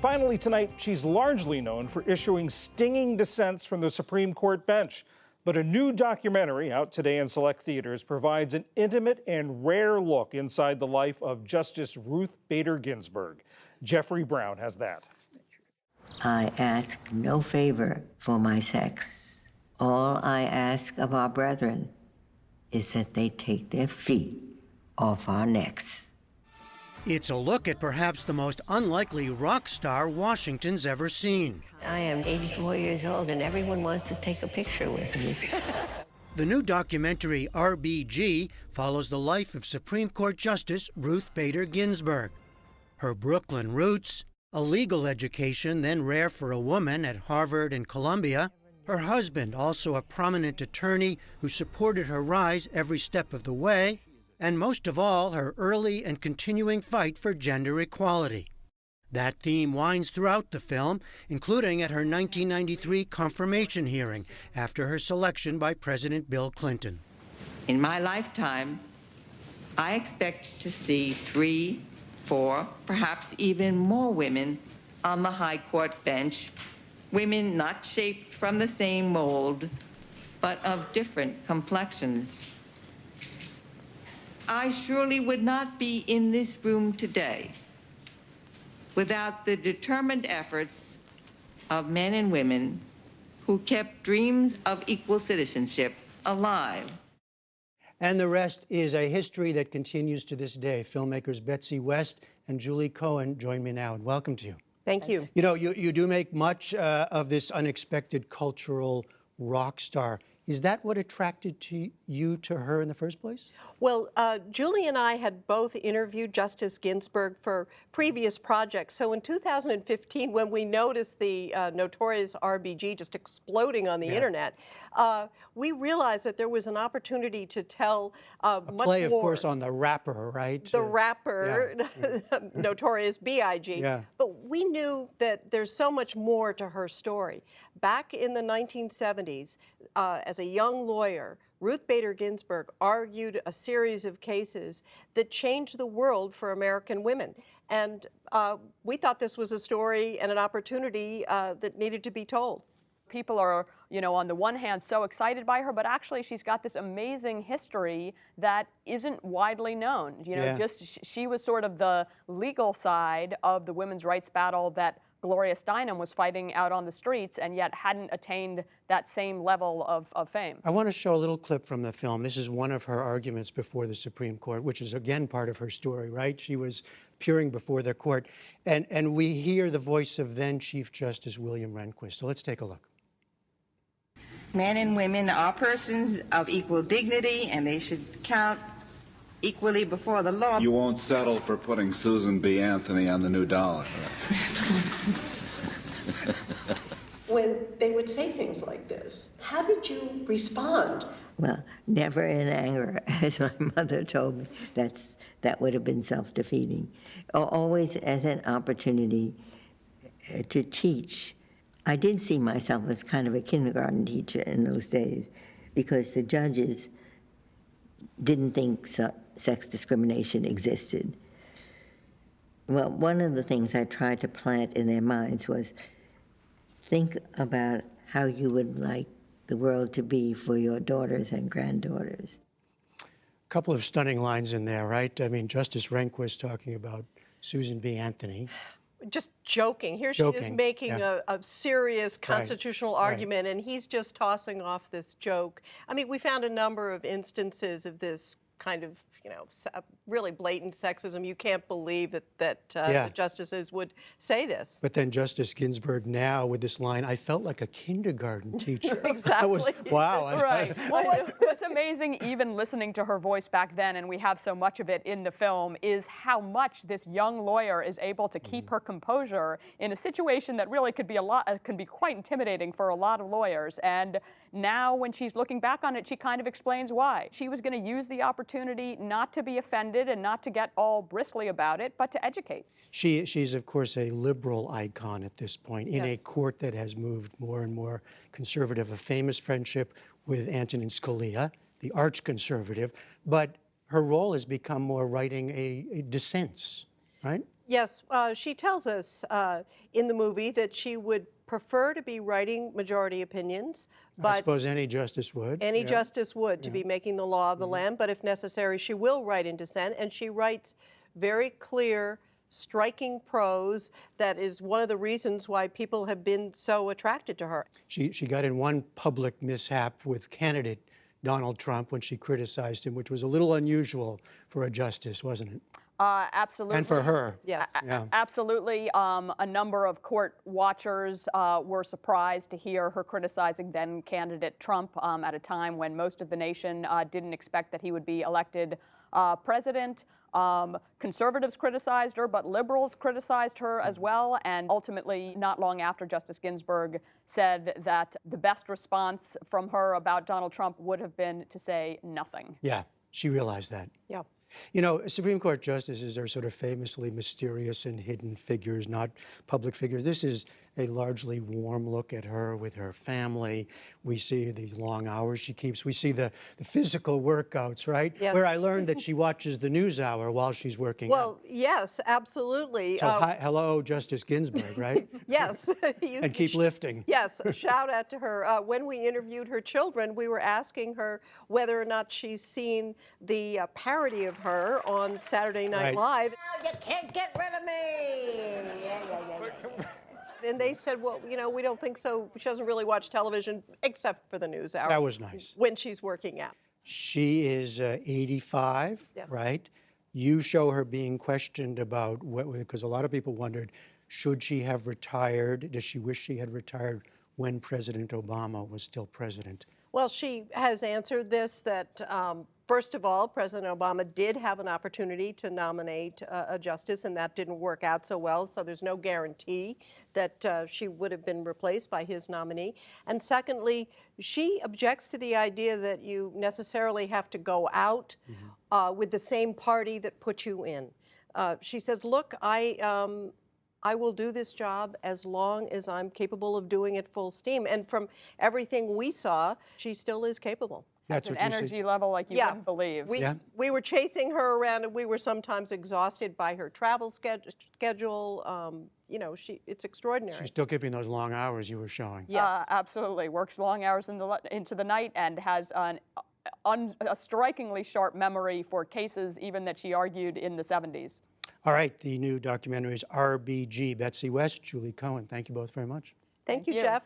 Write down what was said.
Finally tonight, she's largely known for issuing stinging dissents from the Supreme Court bench. But a new documentary out today in select theaters provides an intimate and rare look inside the life of Justice Ruth Bader Ginsburg. Jeffrey Brown has that. I ask no favor for my sex. All I ask of our brethren is that they take their feet off our necks. It's a look at perhaps the most unlikely rock star Washington's ever seen. I am 84 years old and everyone wants to take a picture with me. The new documentary, RBG, follows the life of Supreme Court Justice Ruth Bader Ginsburg. Her Brooklyn roots, a legal education then rare for a woman at Harvard and Columbia, her husband, also a prominent attorney who supported her rise every step of the way, and most of all, her early and continuing fight for gender equality. That theme winds throughout the film, including at her 1993 confirmation hearing after her selection by President Bill Clinton. In my lifetime, I expect to see 3, 4, perhaps even more women on the High Court bench, women not shaped from the same mold, but of different complexions. I surely would not be in this room today without the determined efforts of men and women who kept dreams of equal citizenship alive. And the rest is a history that continues to this day. Filmmakers Betsy West and Julie Cohen join me now, and welcome to you. Thank you. You know, you do make much of this unexpected cultural rock star. Is that what attracted you to her in the first place? Well, Julie and I had both interviewed Justice Ginsburg for previous projects. So in 2015, when we noticed the notorious RBG just exploding on the internet, we realized that there was an opportunity to tell much more. Play, of course, on the rapper, right? The rapper, notorious B.I.G. Yeah. But we knew that there's so much more to her story. Back in the 1970s, as a young lawyer, Ruth Bader Ginsburg argued a series of cases that changed the world for American women. And we thought this was a story and an opportunity that needed to be told. People are, you know, on the one hand so excited by her, but actually she's got this amazing history that isn't widely known. You know, just she was sort of the legal side of the women's rights battle that Gloria Steinem was fighting out on the streets and yet hadn't attained that same level of fame. I want to show a little clip from the film. This is one of her arguments before the Supreme Court, which is again part of her story, right? She was appearing before the court. And we hear the voice of then Chief Justice William Rehnquist. So let's take a look. Men and women are persons of equal dignity, and they should count equally before the law. You won't settle for putting Susan B. Anthony on the new dollar. When they would say things like this, how did you respond? Well, never in anger, as my mother told me. That would have been self-defeating. Always as an opportunity to teach. I did see myself as kind of a kindergarten teacher in those days because the judges didn't think sex discrimination existed. Well, one of the things I tried to plant in their minds was think about how you would like the world to be for your daughters and granddaughters. A couple of stunning lines in there, right? I mean, Justice Rehnquist talking about Susan B. Anthony. Just joking. Here she is making a serious constitutional argument, and he's just tossing off this joke. I mean, we found a number of instances of this kind of, you know, really blatant sexism. You can't believe that the justices would say this. But then Justice Ginsburg now with this line, I felt like a kindergarten teacher. Exactly. That was, wow. Right. Well, what's amazing, even listening to her voice back then, and we have so much of it in the film, is how much this young lawyer is able to keep her composure in a situation that really could be quite intimidating for a lot of lawyers. And now when she's looking back on it, she kind of explains why. She was going to use the opportunity not to be offended and not to get all bristly about it, but to educate. She's, of course, a liberal icon at this point in a court that has moved more and more conservative, a famous friendship with Antonin Scalia, the arch-conservative, but her role has become more writing a dissents, right? Yes, she tells us in the movie that she would prefer to be writing majority opinions, I but suppose any justice would. any yeah. justice would to be making the law of the land, but if necessary, she will write in dissent, and she writes very clear, striking prose that is one of the reasons why people have been so attracted to her. She got in one public mishap with candidate Donald Trump when she criticized him, which was a little unusual for a justice, wasn't it? Absolutely. And for her. Yes. Yeah. Absolutely. A number of court watchers were surprised to hear her criticizing then candidate Trump at a time when most of the nation didn't expect that he would be elected president. Conservatives criticized her, but liberals criticized her as well. And ultimately, not long after, Justice Ginsburg said that the best response from her about Donald Trump would have been to say nothing. Yeah, she realized that. Yeah. You know, Supreme Court justices are sort of famously mysterious and hidden figures, not public figures. This is a largely warm look at her with her family. We see the long hours she keeps. We see the physical workouts, right? Yes. Where I learned that she watches the NewsHour while she's working out. Well, yes, absolutely. So hello, Justice Ginsburg, right? Yes. And keep lifting. Yes, a shout out to her. When we interviewed her children, we were asking her whether or not she's seen the parody of her on Saturday Night Right. Live. You can't get rid of me. Yeah. And they said, well, you know, we don't think so. She doesn't really watch television except for the NewsHour. That was nice. When she's working out. She is 85, Yes. right? You show her being questioned about, because a lot of people wondered, should she have retired? Does she wish she had retired when President Obama was still president? Well, she has answered this that, first of all, President Obama did have an opportunity to nominate a justice, and that didn't work out so well. So there's no guarantee that she would have been replaced by his nominee. And secondly, she objects to the idea that you necessarily have to go out with the same party that put you in. She says, look, I will do this job as long as I'm capable of doing it full steam. And from everything we saw, she still is capable. That's An what you see. energy level like you wouldn't believe. We were chasing her around, and we were sometimes exhausted by her travel schedule. You know, it's extraordinary. She's still keeping those long hours you were showing. Yes. Absolutely. Works long hours into the night and has a strikingly sharp memory for cases even that she argued in the 70s. All right, the new documentary is RBG. Betsy West, Julie Cohen, thank you both very much. Thank you, you. Jeff.